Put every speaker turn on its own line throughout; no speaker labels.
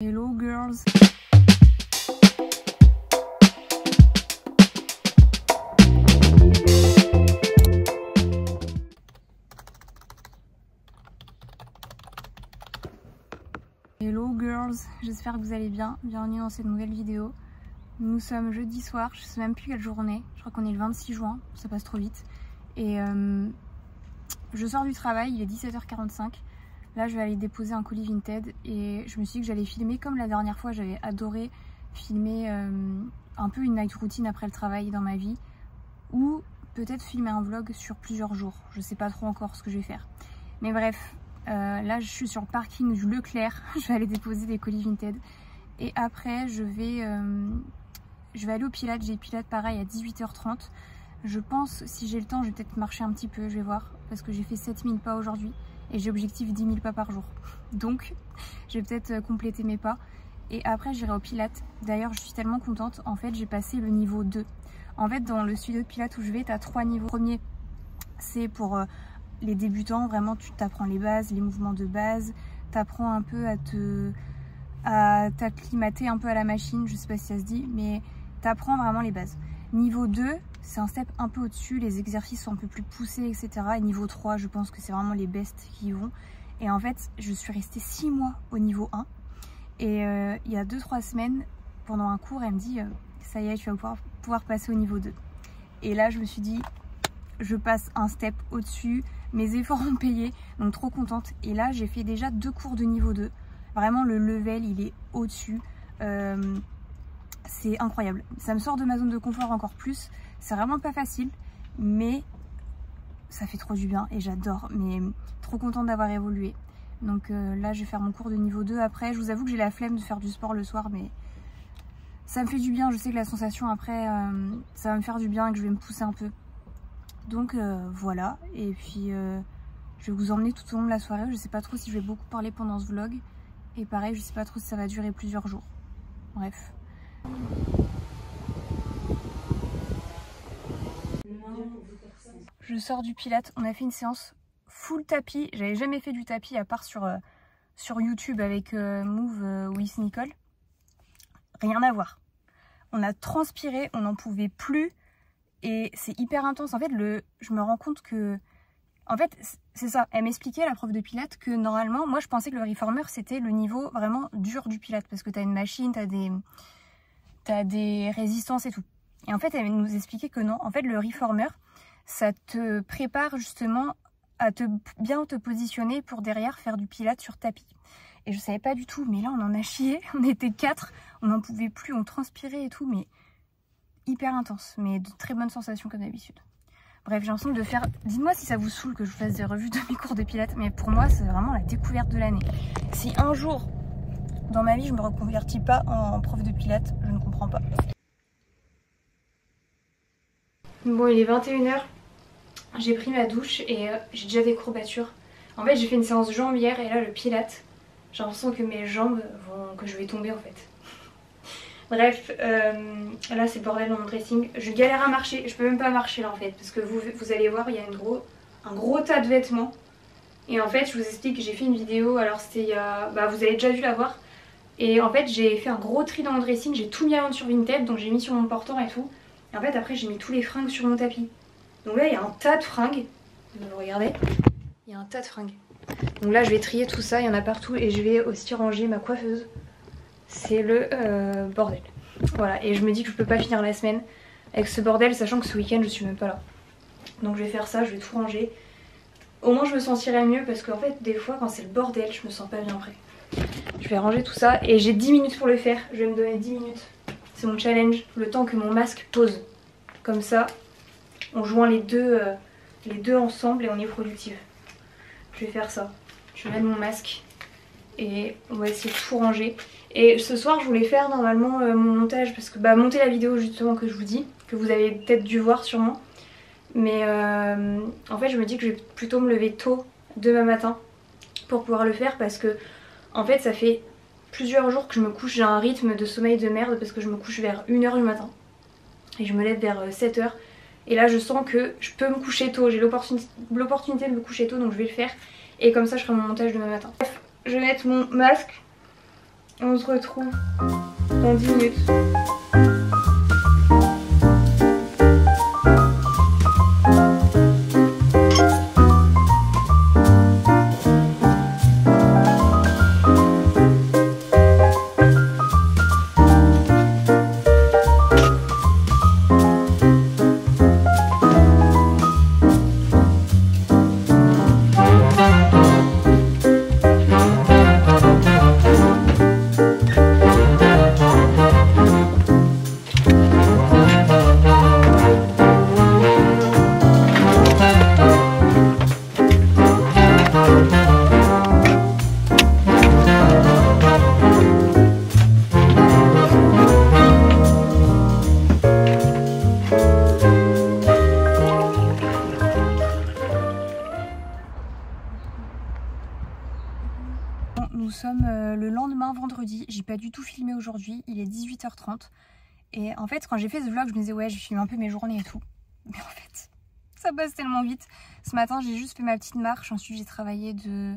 Hello girls. Hello girls, j'espère que vous allez bien. Bienvenue dans cette nouvelle vidéo. Nous sommes jeudi soir, je sais même plus quelle journée. Je crois qu'on est le 26 juin, ça passe trop vite. Et je sors du travail, il est 17h45. Là je vais aller déposer un colis Vinted et je me suis dit que j'allais filmer comme la dernière fois. J'avais adoré filmer un peu une night routine après le travail dans ma vie, ou peut-être filmer un vlog sur plusieurs jours. Je sais pas trop encore ce que je vais faire, mais bref, là je suis sur le parking du Leclerc. Je vais aller déposer des colis Vinted et après je vais aller au Pilates. J'ai Pilates pareil à 18h30. Je pense, si j'ai le temps, je vais peut-être marcher un petit peu, je vais voir, parce que j'ai fait 7000 pas aujourd'hui et j'ai objectif 10 000 pas par jour. Donc je vais peut-être compléter mes pas et après j'irai au Pilates. D'ailleurs je suis tellement contente, en fait j'ai passé le niveau 2. En fait dans le studio de Pilates où je vais, tu as 3 niveaux. Le premier c'est pour les débutants, vraiment tu t'apprends les bases, les mouvements de base, t'apprends un peu à t'acclimater un peu à la machine, je sais pas si ça se dit, mais t'apprends vraiment les bases. Niveau 2, c'est un step un peu au-dessus, les exercices sont un peu plus poussés, etc. Et niveau 3, je pense que c'est vraiment les bestes qui y vont. Et en fait, je suis restée 6 mois au niveau 1. Et il y a 2-3 semaines, pendant un cours, elle me dit ça y est, tu vas pouvoir passer au niveau 2. Et là, je me suis dit, je passe un step au-dessus, mes efforts ont payé, donc trop contente. Et là, j'ai fait déjà 2 cours de niveau 2. Vraiment, le level, il est au-dessus. C'est incroyable. Ça me sort de ma zone de confort encore plus. C'est vraiment pas facile, mais ça fait trop du bien et j'adore. Mais trop contente d'avoir évolué. Donc là, je vais faire mon cours de niveau 2 après. Je vous avoue que j'ai la flemme de faire du sport le soir, mais ça me fait du bien. Je sais que la sensation après, ça va me faire du bien et que je vais me pousser un peu. Donc voilà. Et puis, je vais vous emmener tout au long de la soirée. Je sais pas trop si je vais beaucoup parler pendant ce vlog. Et pareil, je sais pas trop si ça va durer plusieurs jours. Bref. Je sors du Pilates, on a fait une séance full tapis. J'avais jamais fait du tapis à part sur YouTube avec Move with Nicole. Rien à voir. On a transpiré, on n'en pouvait plus et c'est hyper intense. En fait, je me rends compte que... En fait, c'est ça. Elle m'expliquait, la prof de Pilates, que normalement, moi je pensais que le reformer c'était le niveau vraiment dur du Pilates parce que t'as une machine, t'as des résistances et tout. Et en fait, elle nous expliquait que non. En fait, le reformer, ça te prépare justement à bien te positionner pour derrière faire du Pilates sur tapis. Et je savais pas du tout, mais là on en a chié. On était 4, on n'en pouvait plus, on transpirait et tout, mais hyper intense. Mais de très bonnes sensations comme d'habitude. Bref, j'ai l'impression de faire... Dites-moi si ça vous saoule que je vous fasse des revues de mes cours de Pilates, mais pour moi, c'est vraiment la découverte de l'année. Si un jour, dans ma vie, je me reconvertis pas en prof de Pilates, je ne comprends pas. Bon, il est 21h. J'ai pris ma douche et j'ai déjà des courbatures. En fait, j'ai fait une séance jambes hier et là, le Pilates, j'ai l'impression que mes jambes que je vais tomber en fait. Bref, là c'est le bordel dans mon dressing. Je galère à marcher, je peux même pas marcher là en fait. Parce que vous allez voir, il y a un gros tas de vêtements. Et en fait, je vous explique, j'ai fait une vidéo, alors c'était il y a... Bah, vous avez déjà dû la voir. Et en fait, j'ai fait un gros tri dans mon dressing, j'ai tout mis à vendre sur Vinted, donc j'ai mis sur mon portant et tout. Et en fait, après, j'ai mis tous les fringues sur mon tapis. Donc là, il y a un tas de fringues. Vous regardez, il y a un tas de fringues. Donc là, je vais trier tout ça, il y en a partout. Et je vais aussi ranger ma coiffeuse. C'est le bordel. Voilà, et je me dis que je peux pas finir la semaine avec ce bordel, sachant que ce week-end je suis même pas là. Donc je vais faire ça, je vais tout ranger. Au moins je me sentirai mieux parce qu'en fait des fois quand c'est le bordel je me sens pas bien après. Je vais ranger tout ça et j'ai 10 minutes pour le faire. Je vais me donner 10 minutes. C'est mon challenge, le temps que mon masque pose. Comme ça on joint les deux ensemble et on est productive. Je vais faire ça. Je vais mettre mon masque et on va essayer de tout ranger. Et ce soir je voulais faire normalement mon montage parce que monter la vidéo justement que je vous dis, que vous avez peut-être dû voir sûrement. Mais en fait je me dis que je vais plutôt me lever tôt demain matin pour pouvoir le faire parce que en fait ça fait plusieurs jours que je me couche, j'ai un rythme de sommeil de merde parce que je me couche vers 1h du matin et je me lève vers 7h. Et là je sens que je peux me coucher tôt, j'ai l'opportunité de me coucher tôt donc je vais le faire. Et comme ça je ferai mon montage demain matin. Bref, je vais mettre mon masque On se retrouve dans 10 minutes. Nous sommes le lendemain vendredi, j'ai pas du tout filmé aujourd'hui, il est 18h30 et en fait quand j'ai fait ce vlog je me disais ouais je filme un peu mes journées et tout, mais en fait ça passe tellement vite. Ce matin j'ai juste fait ma petite marche, ensuite j'ai travaillé de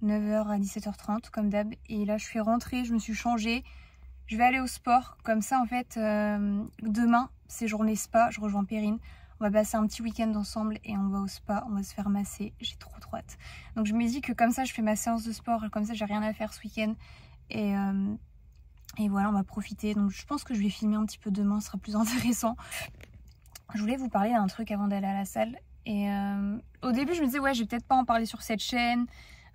9h à 17h30 comme d'hab et là je suis rentrée, je me suis changée, je vais aller au sport comme ça en fait demain c'est journée spa, je rejoins Perrine. On va passer un petit week-end ensemble et on va au spa, on va se faire masser, j'ai trop hâte. Donc je me dis que comme ça je fais ma séance de sport, comme ça j'ai rien à faire ce week-end et voilà on va profiter. Donc je pense que je vais filmer un petit peu demain, ce sera plus intéressant. Je voulais vous parler d'un truc avant d'aller à la salle et au début je me disais ouais j'ai peut-être pas en parler sur cette chaîne,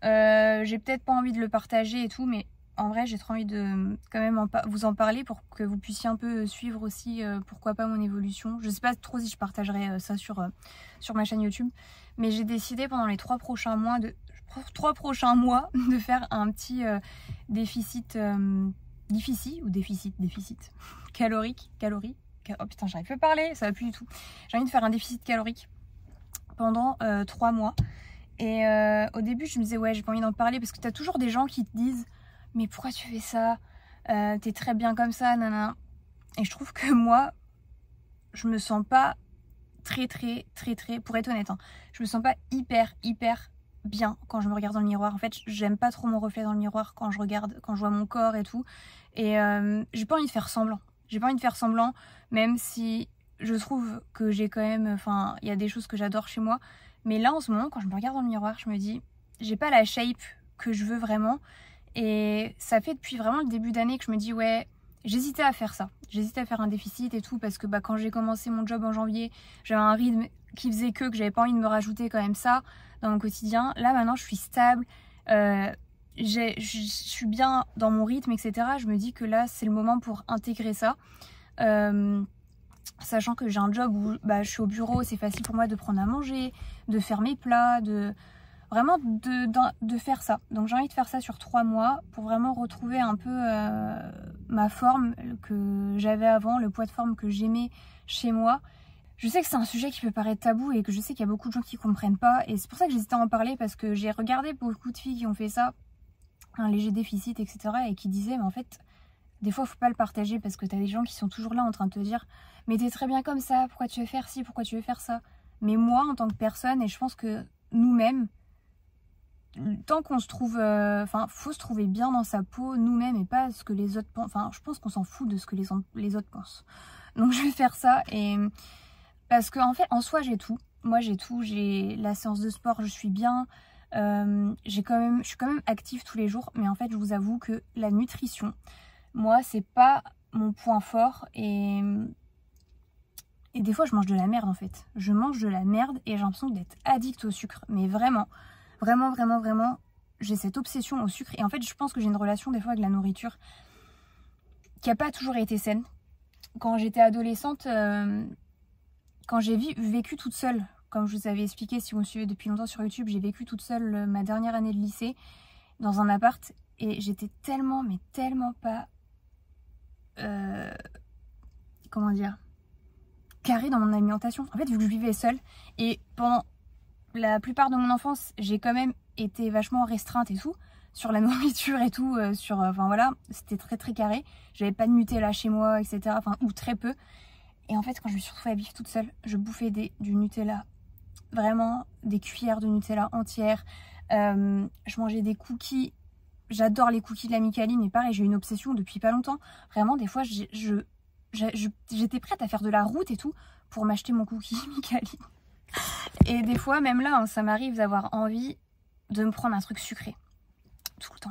j'ai peut-être pas envie de le partager et tout, mais en vrai j'ai trop envie de quand même vous en parler pour que vous puissiez un peu suivre aussi pourquoi pas mon évolution. Je sais pas trop si je partagerai ça sur ma chaîne YouTube, mais j'ai décidé pendant les 3 prochains mois de faire un petit déficit calorique. Oh putain j'arrive pas à parler, ça va plus du tout. J'ai envie de faire un déficit calorique pendant 3 mois. Et au début je me disais ouais j'ai pas envie d'en parler parce que t'as toujours des gens qui te disent mais pourquoi tu fais ça, t'es très bien comme ça, nanana. Et je trouve que moi je me sens pas très pour être honnête hein, je me sens pas hyper bien quand je me regarde dans le miroir. En fait j'aime pas trop mon reflet dans le miroir quand je vois mon corps et tout, et j'ai pas envie de faire semblant, même si je trouve que j'ai quand même, enfin il y a des choses que j'adore chez moi, mais là en ce moment quand je me regarde dans le miroir je me dis j'ai pas la shape que je veux vraiment. Et ça fait depuis vraiment le début d'année que je me dis ouais j'hésitais à faire ça, j'hésitais à faire un déficit et tout parce que quand j'ai commencé mon job en janvier j'avais un rythme qui faisait que j'avais pas envie de me rajouter quand même ça dans mon quotidien. Là maintenant je suis stable, je suis bien dans mon rythme etc. Je me dis que là c'est le moment pour intégrer ça, sachant que j'ai un job où je suis au bureau, c'est facile pour moi de prendre à manger, de faire mes plats, vraiment de faire ça. Donc j'ai envie de faire ça sur 3 mois pour vraiment retrouver un peu ma forme que j'avais avant, le poids de forme que j'aimais chez moi. Je sais que c'est un sujet qui peut paraître tabou et que je sais qu'il y a beaucoup de gens qui comprennent pas, et c'est pour ça que j'hésitais à en parler parce que j'ai regardé beaucoup de filles qui ont fait ça, un léger déficit etc. et qui disaient mais en fait des fois faut pas le partager parce que t'as des gens qui sont toujours là en train de te dire mais t'es très bien comme ça, pourquoi tu veux faire ci, pourquoi tu veux faire ça. Mais moi en tant que personne, et je pense que nous-mêmes, tant qu'on se trouve, faut se trouver bien dans sa peau nous-mêmes et pas ce que les autres pensent. Enfin, je pense qu'on s'en fout de ce que les autres pensent. Donc je vais faire ça, et parce que en fait, en soi, j'ai tout. Moi, j'ai tout. J'ai la séance de sport, je suis bien. Je suis quand même active tous les jours, mais en fait, je vous avoue que la nutrition, moi, c'est pas mon point fort, et des fois, je mange de la merde en fait. Je mange de la merde et j'ai l'impression d'être addict au sucre, mais vraiment. Vraiment, j'ai cette obsession au sucre. Et en fait, je pense que j'ai une relation des fois avec la nourriture qui n'a pas toujours été saine. Quand j'étais adolescente, quand j'ai vécu toute seule, comme je vous avais expliqué, si vous me suivez depuis longtemps sur YouTube, j'ai vécu toute seule ma dernière année de lycée dans un appart. Et j'étais tellement pas... comment dire, carrée dans mon alimentation. En fait, vu que je vivais seule, et pendant la plupart de mon enfance, j'ai quand même été vachement restreinte et tout, sur la nourriture et tout, enfin voilà, c'était très carré. J'avais pas de Nutella chez moi, etc. Enfin, ou très peu. Et en fait, quand je me suis retrouvée à vivre toute seule, je bouffais du Nutella, vraiment des cuillères de Nutella entières. Je mangeais des cookies,
j'adore les cookies de la Micaline, mais pareil, j'ai une obsession depuis pas longtemps. Vraiment, des fois, j'étais prête à faire de la route et tout pour m'acheter mon cookie Micaline. Et des fois, même là, hein, ça m'arrive d'avoir envie de me prendre un truc sucré. Tout le temps.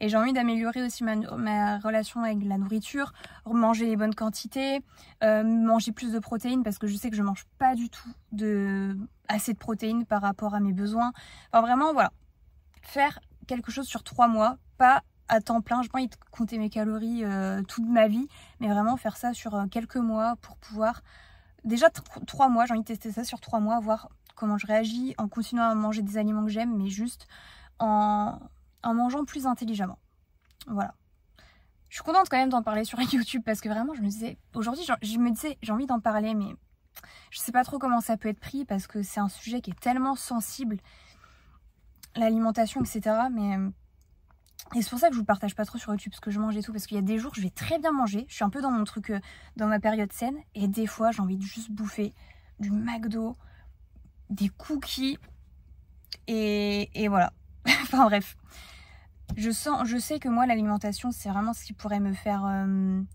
Et j'ai envie d'améliorer aussi ma relation avec la nourriture, manger les bonnes quantités, manger plus de protéines parce que je sais que je mange pas du tout assez de protéines par rapport à mes besoins. Enfin vraiment, voilà. Faire quelque chose sur 3 mois, pas à temps plein. Je n'ai pas envie de compter mes calories toute ma vie, mais vraiment faire ça sur quelques mois pour pouvoir... Déjà 3 mois, j'ai envie de tester ça sur 3 mois, voir comment je réagis en continuant à manger des aliments que j'aime, mais juste en mangeant plus intelligemment. Voilà. Je suis contente quand même d'en parler sur YouTube parce que vraiment je me disais, aujourd'hui j'ai envie d'en parler, mais je sais pas trop comment ça peut être pris parce que c'est un sujet qui est tellement sensible, l'alimentation, etc. Et c'est pour ça que je vous le partage pas trop sur YouTube ce que je mange et tout, parce qu'il y a des jours je vais très bien manger, je suis un peu dans mon truc, dans ma période saine, et des fois j'ai envie de juste bouffer du McDo, des cookies, et voilà. Enfin bref, je sais que moi l'alimentation c'est vraiment ce qui pourrait me faire me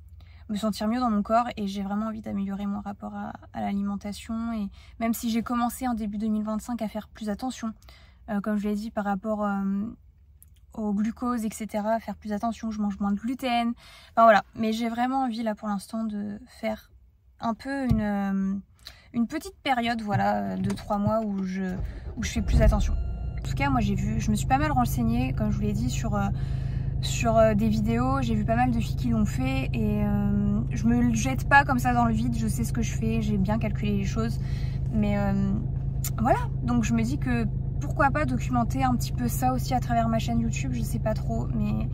sentir mieux dans mon corps, et j'ai vraiment envie d'améliorer mon rapport à l'alimentation, et même si j'ai commencé en début 2025 à faire plus attention, comme je l'ai dit, par rapport au glucose, etc., faire plus attention, je mange moins de gluten, enfin voilà, mais j'ai vraiment envie là pour l'instant de faire un peu une petite période, voilà, de 3 mois où je fais plus attention. En tout cas, moi je me suis pas mal renseignée, comme je vous l'ai dit, sur des vidéos, j'ai vu pas mal de filles qui l'ont fait, et je me jette pas comme ça dans le vide, je sais ce que je fais, j'ai bien calculé les choses, mais voilà, donc je me dis que pourquoi pas documenter un petit peu ça aussi à travers ma chaîne YouTube, je sais pas trop, mais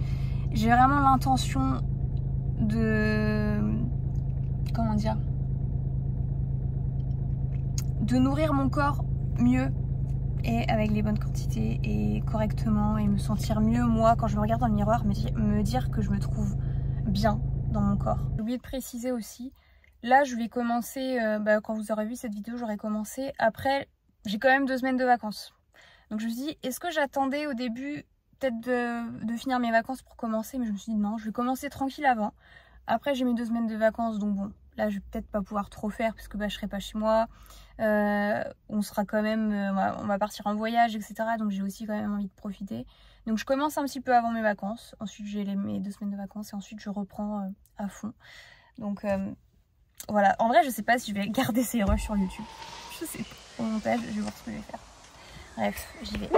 j'ai vraiment l'intention de... comment dire, de nourrir mon corps mieux et avec les bonnes quantités et correctement, et me sentir mieux moi quand je me regarde dans le miroir, me dire que je me trouve bien dans mon corps. J'ai oublié de préciser aussi, là je vais commencer, quand vous aurez vu cette vidéo j'aurai commencé, après j'ai quand même 2 semaines de vacances. Donc je me suis dit, est-ce que j'attendais au début peut-être de finir mes vacances pour commencer, mais je me suis dit non, je vais commencer tranquille avant. Après j'ai mes 2 semaines de vacances, donc bon, là je vais peut-être pas pouvoir trop faire parce que je serai pas chez moi. On sera quand même, on va partir en voyage, etc. Donc j'ai aussi quand même envie de profiter. Donc je commence un petit peu avant mes vacances. Ensuite j'ai mes 2 semaines de vacances et ensuite je reprends à fond. Donc voilà, en vrai je sais pas si je vais garder ces rushs sur YouTube. Je sais pas, au montage je vais voir ce que je vais faire. Bref, j'y vais.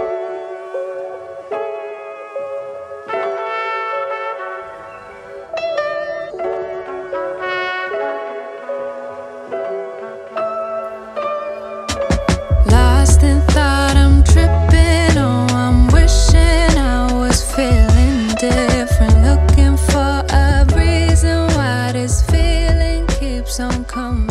Lost in thought, I'm tripping. Oh, I'm wishing I was feeling different. Looking for a reason why this feeling keeps on coming.